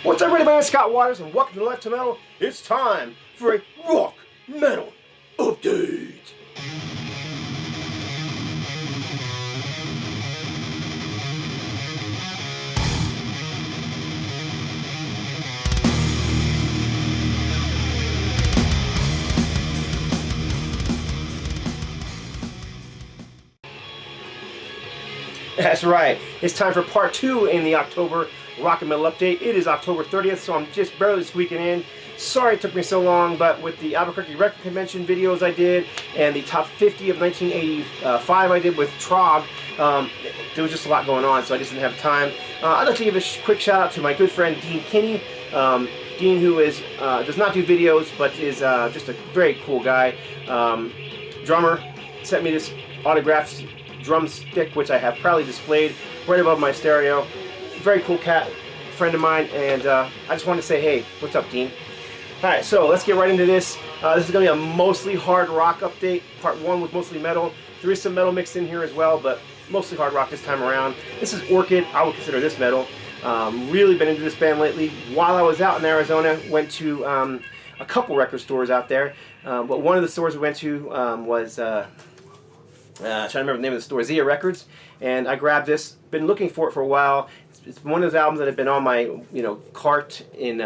What's up, everybody? My name is Scott Waters, and welcome to Left to Metal. It's time for a rock metal update. That's right. It's time for part 2 in the October Rock and Metal Update. It is October 30th, so I'm just barely squeaking in. Sorry it took me so long, but with the Albuquerque Record Convention videos I did and the top 50 of 1985 I did with Trog, there was just a lot going on, so I just didn't have time. I'd like to give a quick shout out to my good friend Dean Kinney. Dean, who is does not do videos, but is just a very cool guy. Drummer, sent me this autographed drumstick, which I have proudly displayed right above my stereo. Very cool cat, friend of mine, and I just wanted to say, hey, what's up, Dean? Alright, so let's get right into this. This is going to be a mostly hard rock update, part 1 with mostly metal. There is some metal mixed in here as well, but mostly hard rock this time around. This is Orchid. I would consider this metal. Really been into this band lately. While I was out in Arizona, went to a couple record stores out there, but one of the stores we went to was trying to remember the name of the store, Zia Records, and I grabbed this. Been looking for it for a while. It's one of those albums that have been on my cart in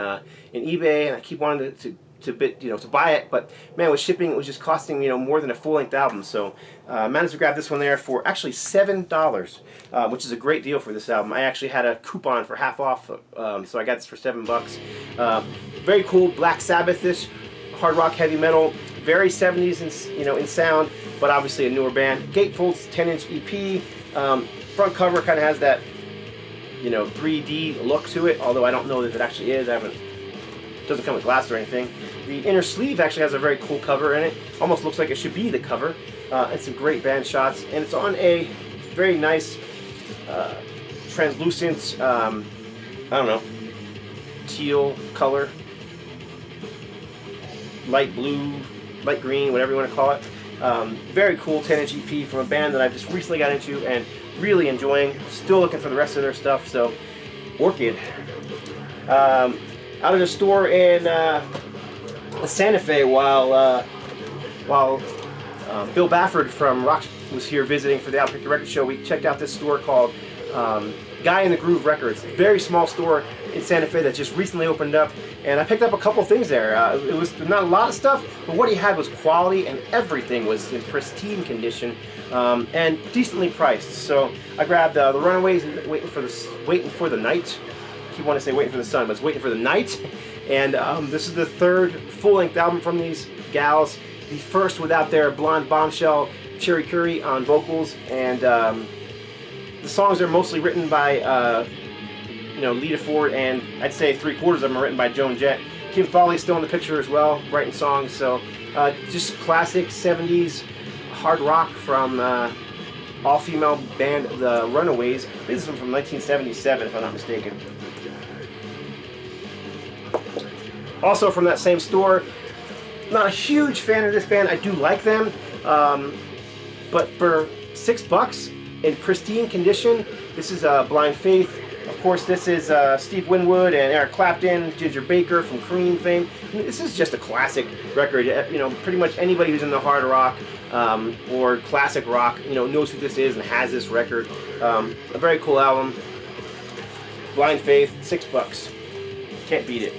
eBay, and I keep wanting to buy it. But man, with shipping, it was just costing more than a full-length album. So managed to grab this one there for actually $7, which is a great deal for this album. I actually had a coupon for half off, so I got this for $7. Very cool, Black Sabbath-ish hard rock, heavy metal. Very 70s in sound, but obviously a newer band. Gatefold's 10-inch EP. Front cover kind of has that 3D look to it, although I don't know that it actually is. Doesn't come with glass or anything. The inner sleeve actually has a very cool cover in it. Almost looks like it should be the cover. And some great band shots, and it's on a very nice translucent, I don't know, teal color, light blue, light green, whatever you want to call it. Very cool 10-inch EP from a band that I just recently got into and really enjoying. Still looking for the rest of their stuff. So, Orchid. Out of the store in Santa Fe while Bill Bafford from Rock was here visiting for the Albuquerque Record Show. We checked out this store called Guy in the Groove Records. Very small store in Santa Fe that just recently opened up, and I picked up a couple things there. It was not a lot of stuff, but what he had was quality, and everything was in pristine condition and decently priced. So I grabbed the Runaways, Waiting for the Night. I keep wanting to say Waiting for the Sun, but it's Waiting for the Night. And this is the third full-length album from these gals. The first without their blonde bombshell Cherry Curry on vocals, and the songs are mostly written by Lita Ford, and I'd say 3/4 of them are written by Joan Jett. Kim Foley's still in the picture as well, writing songs. So just classic 70s hard rock from all-female band The Runaways. This is from 1977, if I'm not mistaken. Also from that same store, not a huge fan of this band. I do like them, but for $6 in pristine condition, this is Blind Faith. Of course, this is Steve Winwood and Eric Clapton, Ginger Baker from Cream fame. I mean, this is just a classic record. Pretty much anybody who's in the hard rock or classic rock, knows who this is and has this record. A very cool album. Blind Faith, $6. Can't beat it.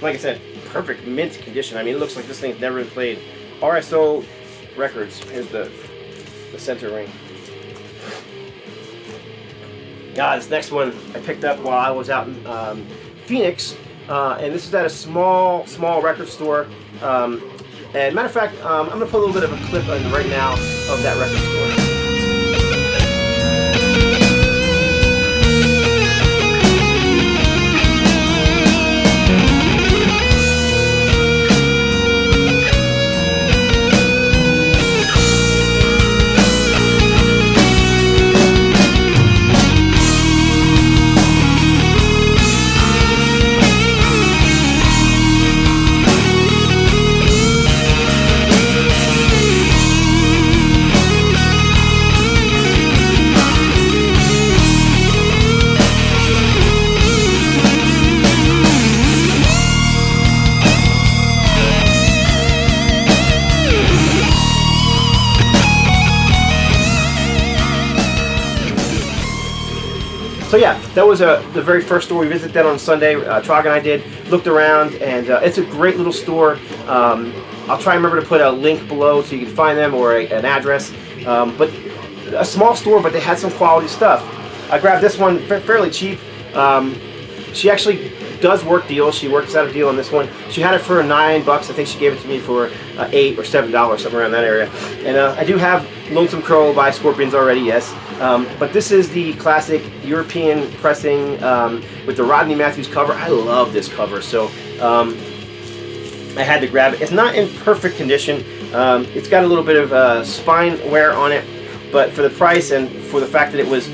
Like I said, perfect mint condition. I mean, it looks like this thing's never been played. RSO Records. Here's the center ring. This next one I picked up while I was out in Phoenix, and this is at a small record store. And matter of fact, I'm going to put a little bit of a clip in right now of that record store. So yeah, that was the very first store we visited that on Sunday. Trog and I did, looked around, and it's a great little store. I'll try and remember to put a link below so you can find them, or an address. But a small store, but they had some quality stuff. I grabbed this one fairly cheap. She actually does work deals. She works out a deal on this one. She had it for $9. I think she gave it to me for $8 or $7, something around that area. And I do have Lonesome Crow by Scorpions already, yes. But this is the classic European pressing with the Rodney Matthews cover. I love this cover, so I had to grab it. It's not in perfect condition. It's got a little bit of spine wear on it, but for the price and for the fact that it was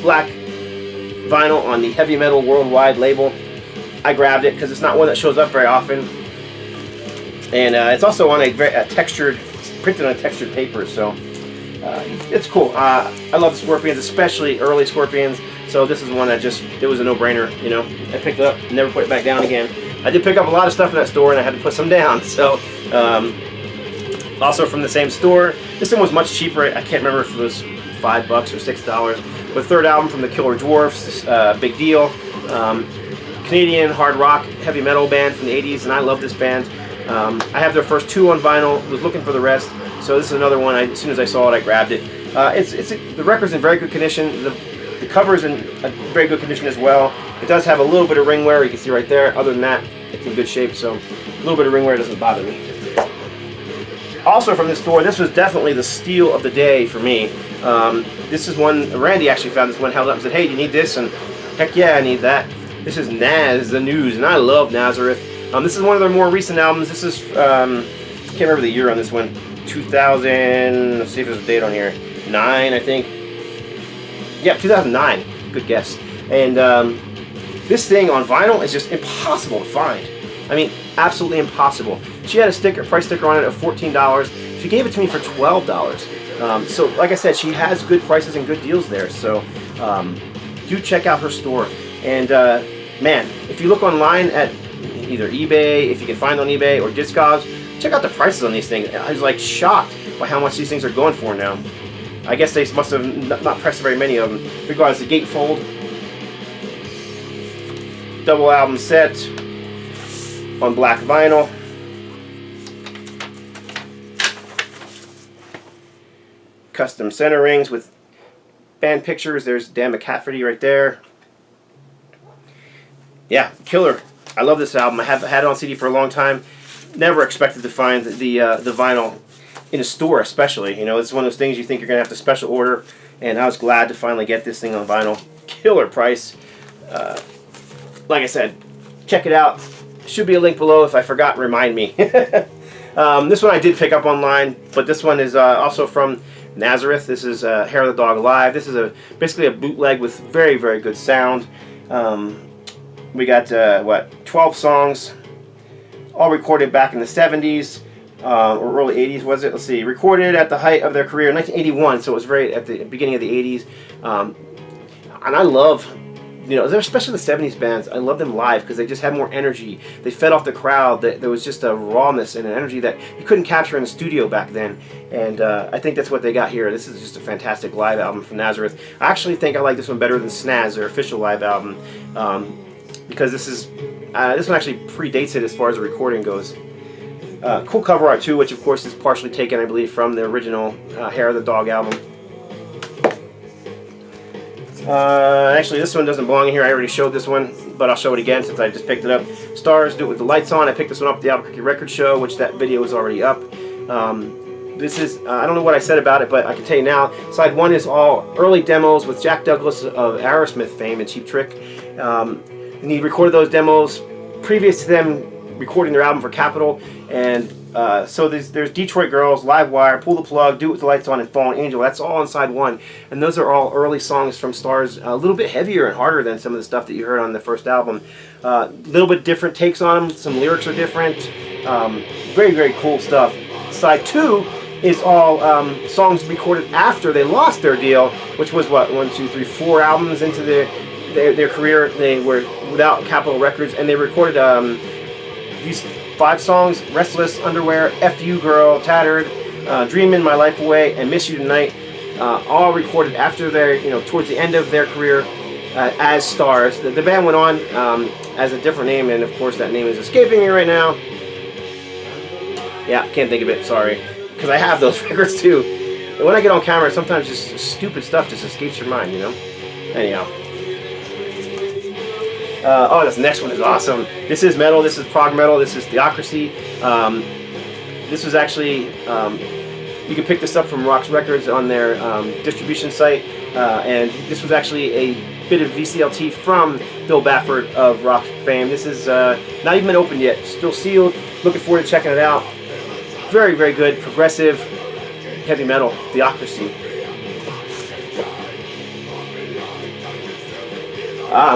black vinyl on the Heavy Metal Worldwide label, I grabbed it because it's not one that shows up very often, and it's also on a textured, printed on a textured paper, so it's cool. I love the Scorpions, especially early Scorpions, so this is one that just, it was a no-brainer, you know. I picked it up, never put it back down again. I did pick up a lot of stuff in that store, and I had to put some down, so also from the same store. This one was much cheaper. I can't remember if it was $5 or $6. The third album from the Killer Dwarfs, big deal. Canadian hard rock, heavy metal band from the 80s, and I love this band. I have their first 2 on vinyl, was looking for the rest, so this is another one. As soon as I saw it, I grabbed it. The record's in very good condition. The cover's in very good condition as well. It does have a little bit of ring wear, you can see right there. Other than that, it's in good shape, so a little bit of ring wear doesn't bother me. Also from this store, this was definitely the steal of the day for me. This is one, Randy actually found this one, held up and said, hey, do you need this? And heck yeah, I need that. This is Naz, the News, and I love Nazareth. This is one of their more recent albums. This is, I can't remember the year on this one, 2000, let's see if there's a date on here, 9, I think. Yep, 2009, good guess. And this thing on vinyl is just impossible to find. I mean, absolutely impossible. She had a price sticker on it of $14. She gave it to me for $12. So, like I said, she has good prices and good deals there. So, do check out her store. And man, if you look online at either eBay, if you can find on eBay, or Discogs, check out the prices on these things. I was like shocked by how much these things are going for now. I guess they must have not pressed very many of them. Regardless, the gatefold, double album set on black vinyl. Custom center rings with band pictures. There's Dan McCafferty right there. Yeah, killer. I love this album. I have had it on CD for a long time. Never expected to find the vinyl in a store, especially. You know, it's one of those things you think you're going to have to special order, and I was glad to finally get this thing on vinyl. Killer price. Like I said, check it out. Should be a link below. If I forgot, remind me. This one I did pick up online, but this one is also from Nazareth. This is Hair of the Dog Live. This is basically a bootleg with very, very good sound. We got, 12 songs, all recorded back in the 70s, or early 80s, was it? Let's see, recorded at the height of their career in 1981, so it was right at the beginning of the 80s. And I love, you know, especially the 70s bands, I love them live because they just had more energy. They fed off the crowd. There was just a rawness and an energy that you couldn't capture in the studio back then. And I think that's what they got here. This is just a fantastic live album from Nazareth. I actually think I like this one better than Snaz, their official live album. Because this one actually predates it as far as the recording goes. Cool cover art too, which of course is partially taken, I believe, from the original Hair of the Dog album. Actually, this one doesn't belong in here. I already showed this one, but I'll show it again since I just picked it up. Stars, Do It With the Lights On. I picked this one up at the Albuquerque Record Show, which that video is already up. This is, I don't know what I said about it, but I can tell you now. Side 1 is all early demos with Jack Douglas of Aerosmith fame and Cheap Trick. And he recorded those demos previous to them recording their album for Capitol. And so there's Detroit Girls, Live Wire, Pull the Plug, Do It With the Lights On, and Fallen Angel. That's all on side 1. And those are all early songs from Stars, a little bit heavier and harder than some of the stuff that you heard on the first album. A little bit different takes on them. Some lyrics are different. Very, very cool stuff. Side 2 is all songs recorded after they lost their deal, which was, what, 4 albums into their career. They were without Capitol Records, and they recorded these 5 songs: Restless, Underwear, F You Girl, Tattered, Dreamin' My Life Away, and Miss You Tonight, all recorded after their, towards the end of their career. as stars. The band went on as a different name, and of course that name is escaping me right now. Yeah, can't think of it, sorry. Because I have those records too. And when I get on camera, sometimes just stupid stuff just escapes your mind, you know? Anyhow. Oh, this next one is awesome. This is metal, this is prog metal, this is Theocracy. This was actually, you can pick this up from Rock's Records on their distribution site. And this was actually a bit of VCLT from Bill Bafford of Rock fame. This is not even been opened yet, still sealed. Looking forward to checking it out. Very, very good, progressive, heavy metal, Theocracy.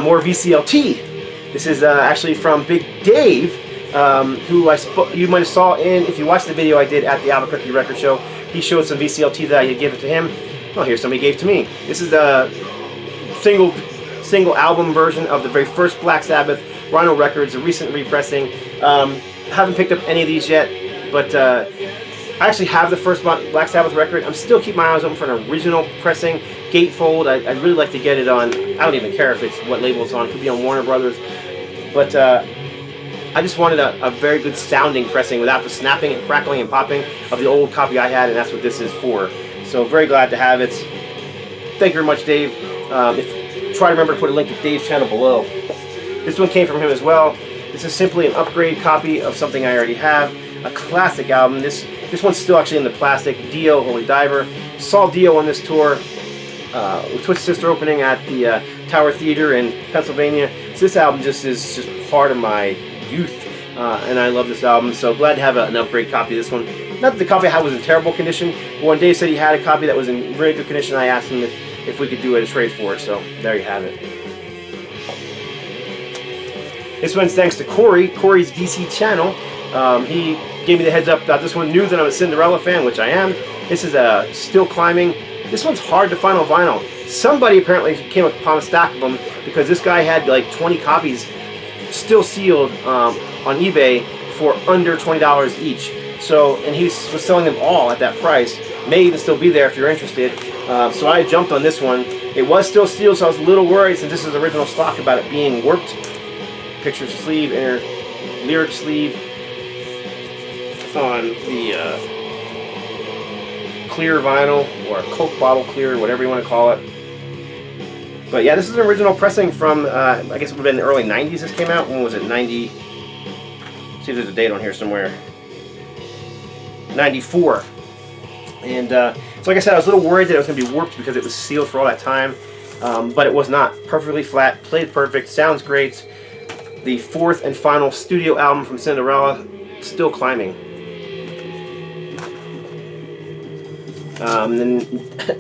More VCLT. This is actually from Big Dave, who you might have saw in, if you watched the video I did at the Albuquerque Record Show, he showed some VCLT that I had given to him. Oh, here somebody gave to me. This is the single album version of the very first Black Sabbath, Rhino Records, a recent repressing. Haven't picked up any of these yet, but I actually have the first Black Sabbath record. I'm still keeping my eyes open for an original pressing, gatefold. I'd really like to get it on, I don't even care if it's what label it's on, it could be on Warner Brothers, but I just wanted a very good sounding pressing without the snapping and crackling and popping of the old copy I had, and that's what this is for. So very glad to have it. Thank you very much, Dave. Try to remember to put a link to Dave's channel below. This one came from him as well. This is simply an upgrade copy of something I already have. A classic album. This one's still actually in the plastic. Dio, Holy Diver. Saw Dio on this tour with Twisted Sister opening at the Tower Theater in Pennsylvania. So this album is just part of my youth, and I love this album. So glad to have an upgrade copy of this one. Not that the copy I had was in terrible condition. But when Dave said he had a copy that was in very good condition, I asked him if we could do a trade for it. So there you have it. This one's thanks to Corey's DC channel. He gave me the heads up about this one, knew that I'm a Cinderella fan, which I am. This is Still Climbing. This one's hard to find on vinyl. Somebody apparently came upon a stack of them because this guy had like 20 copies still sealed on eBay for under $20 each. So, and he was selling them all at that price. May even still be there if you're interested. So I jumped on this one. It was still sealed, so I was a little worried since this is original stock about it being warped. Picture sleeve, inner lyric sleeve on the clear vinyl, or Coke bottle clear, whatever you want to call it. But yeah, this is an original pressing from, I guess it would have been the early 90s this came out. When was it? 90, see if there's a date on here somewhere. 94. And so like I said, I was a little worried that it was going to be warped because it was sealed for all that time. But it was not. Perfectly flat, played perfect, sounds great. The fourth and final studio album from Cinderella, Still Climbing. And then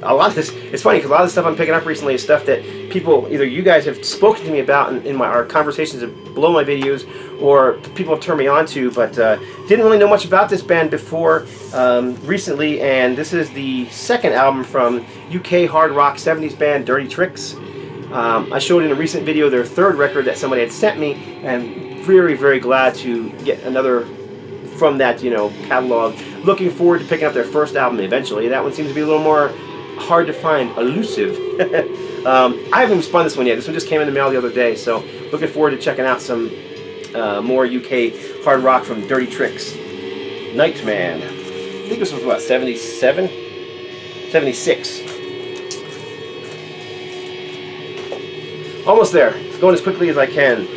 a lot of this, it's funny because a lot of the stuff I'm picking up recently is stuff that people, either you guys have spoken to me about in our conversations below my videos, or people have turned me on to, but didn't really know much about this band before recently. And this is the second album from UK hard rock 70s band Dirty Tricks. I showed in a recent video their third record that somebody had sent me, and very, very glad to get another from that, you know, catalog. Looking forward to picking up their first album eventually. That one seems to be a little more hard to find, elusive. I haven't even spun this one yet. This one just came in the mail the other day, so looking forward to checking out some more UK hard rock from Dirty Tricks. Nightman. I think this was what, 77? 76. Almost there. Going as quickly as I can.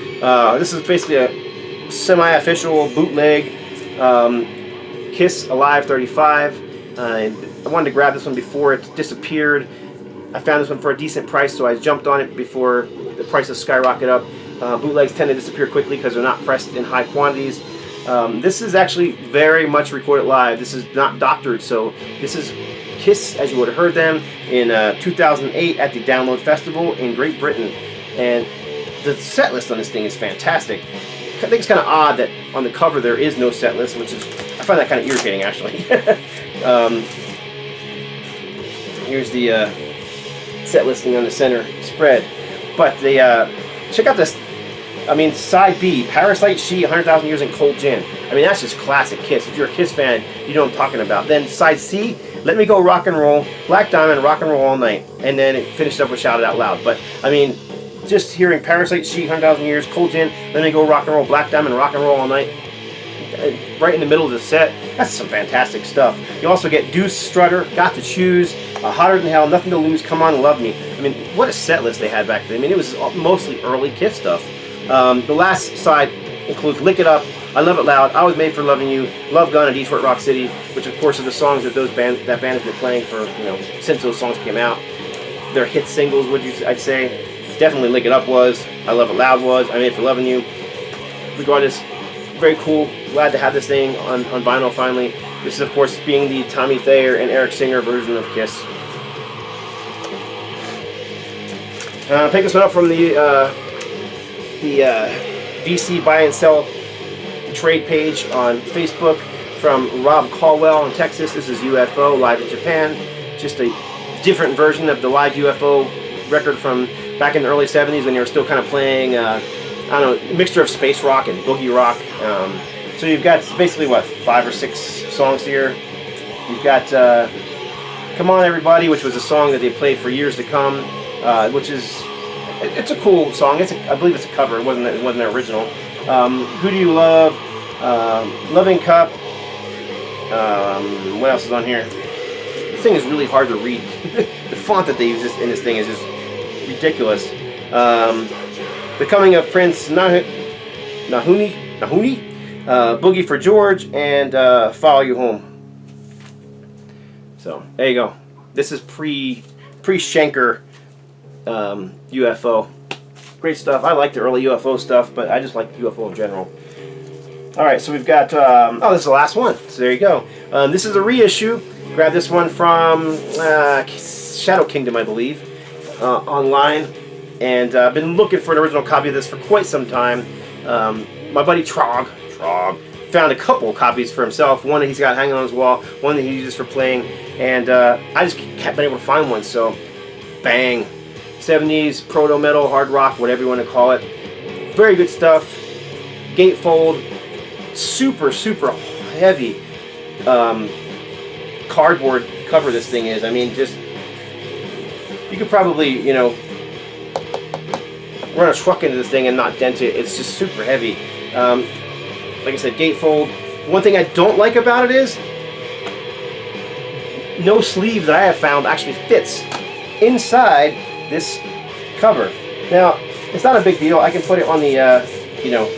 This is basically a semi-official bootleg Kiss Alive 35. I wanted to grab this one before it disappeared. I found this one for a decent price, so I jumped on it before the prices skyrocket up. Bootlegs tend to disappear quickly because they're not pressed in high quantities. This is actually very much recorded live. This is not doctored, so this is Kiss as you would have heard them in 2008 at the Download Festival in Great Britain. And the set list on this thing is fantastic. I think it's kind of odd that on the cover there is no set list, which is, I find that kind of irritating actually. Here's the set listing on the center spread. But the check out this, I mean, side B, Parasite She, 100,000 Years in Cold Gin. I mean, that's just classic Kiss. If you're a Kiss fan, you know what I'm talking about. Then side C, Let Me Go Rock and Roll, Black Diamond, Rock and Roll All Night. And then it finished up with Shout It Out Loud. But, I mean, just hearing Parasite, She, 100,000 Years, Cold Gin, Let Me Go, Rock and Roll, Black Diamond, Rock and Roll All Night, right in the middle of the set. That's some fantastic stuff. You also get Deuce, Strutter, Got to Choose, Hotter Than Hell, Nothing to Lose, Come On, Love Me. I mean, what a set list they had back then. I mean, it was mostly early Kiss stuff. The last side includes Lick It Up, I Love It Loud, I Was Made for Loving You, Love Gun, and Detroit Rock City, which of course are the songs that that band has been playing for, you know, since those songs came out. Their hit singles, I'd say. Definitely Lick It Up was, I Love It Loud was, I Made for Loving You. Regardless, very cool. Glad to have this thing on vinyl finally. This is of course being the Tommy Thayer and Eric Singer version of Kiss. Pick this one up from the VC Buy and Sell trade page on Facebook from Rob Caldwell in Texas. This is UFO live in Japan. Just a different version of the live UFO record from back in the early 70s when they were still kind of playing, I don't know, a mixture of space rock and boogie rock. So you've got basically, what, 5 or 6 songs here. You've got Come On Everybody, which was a song that they played for years to come, which is, it's a cool song. I believe it's a cover. It wasn't an original. Who Do You Love? Loving Cup. What else is on here? This thing is really hard to read. The font that they use in this thing is just ridiculous. The Coming of Prince Nahuni, Boogie for George, and Follow You Home. So there you go. This is pre-Schenker UFO. Great stuff. I like the early UFO stuff, but I just like UFO in general. Alright, so we've got, oh, this is the last one, so there you go. This is a reissue. Grab this one from Shadow Kingdom, I believe, online. And I've been looking for an original copy of this for quite some time. My buddy Trog found a couple copies for himself. One that he's got hanging on his wall, one that he uses for playing, and I just haven't been able to find one, so bang. 70s, proto-metal, hard rock, whatever you want to call it. Very good stuff. Gatefold. Super, super heavy cardboard cover this thing is. I mean, just, you could probably, you know, run a truck into this thing and not dent it. It's just super heavy. Like I said, gatefold. One thing I don't like about it is no sleeve that I have found actually fits inside this cover. Now, it's not a big deal. I can put it on the, you know,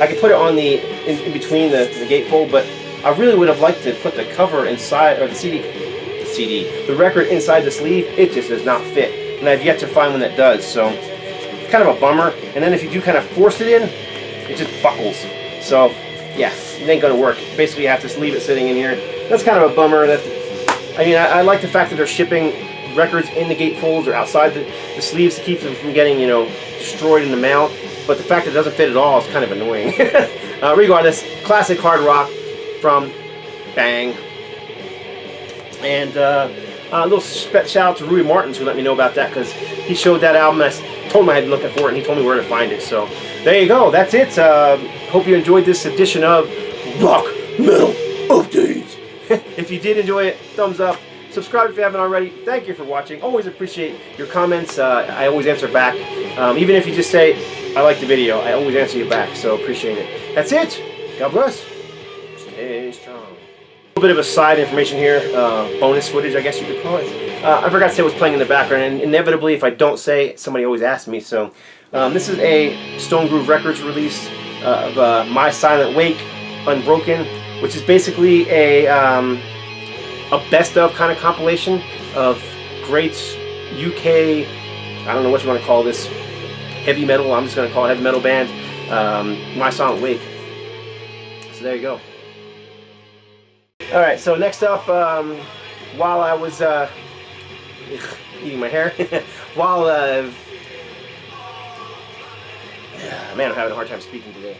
I can put it on the in between the gatefold, but I really would have liked to put the cover inside, or the record inside the sleeve. It just does not fit, and I've yet to find one that does. So it's kind of a bummer. And then if you do kind of force it in, it just buckles. So yeah, it ain't gonna work. Basically, you have to leave it sitting in here. That's kind of a bummer. I mean, I like the fact that they're shipping records in the gatefolds or outside the sleeves to keep them from getting, you know, destroyed in the mail. But the fact that it doesn't fit at all is kind of annoying. Regardless, classic hard rock from Bang. And a little shout out to Rudy Martins who let me know about that, because he showed that album. I told him I had been looking for it, and he told me where to find it. So there you go. That's it. Hope you enjoyed this edition of Rock Metal Updates. If you did enjoy it, thumbs up. Subscribe if you haven't already. Thank you for watching. Always appreciate your comments. I always answer back. Even if you just say, I like the video, I always answer you back, so appreciate it. That's it. God bless. Stay strong. A little bit of a side information here. Bonus footage, I guess you could call it. I forgot to say what's playing in the background, and inevitably, if I don't say it, somebody always asks me. So this is a Stone Groove Records release of My Silent Wake, Unbroken, which is basically a best of kind of compilation of great UK, I don't know what you want to call this, heavy metal, I'm just going to call it heavy metal band, My Silent Wake. So there you go. Alright, so next up, while I was eating my hair, while, man, I'm having a hard time speaking today.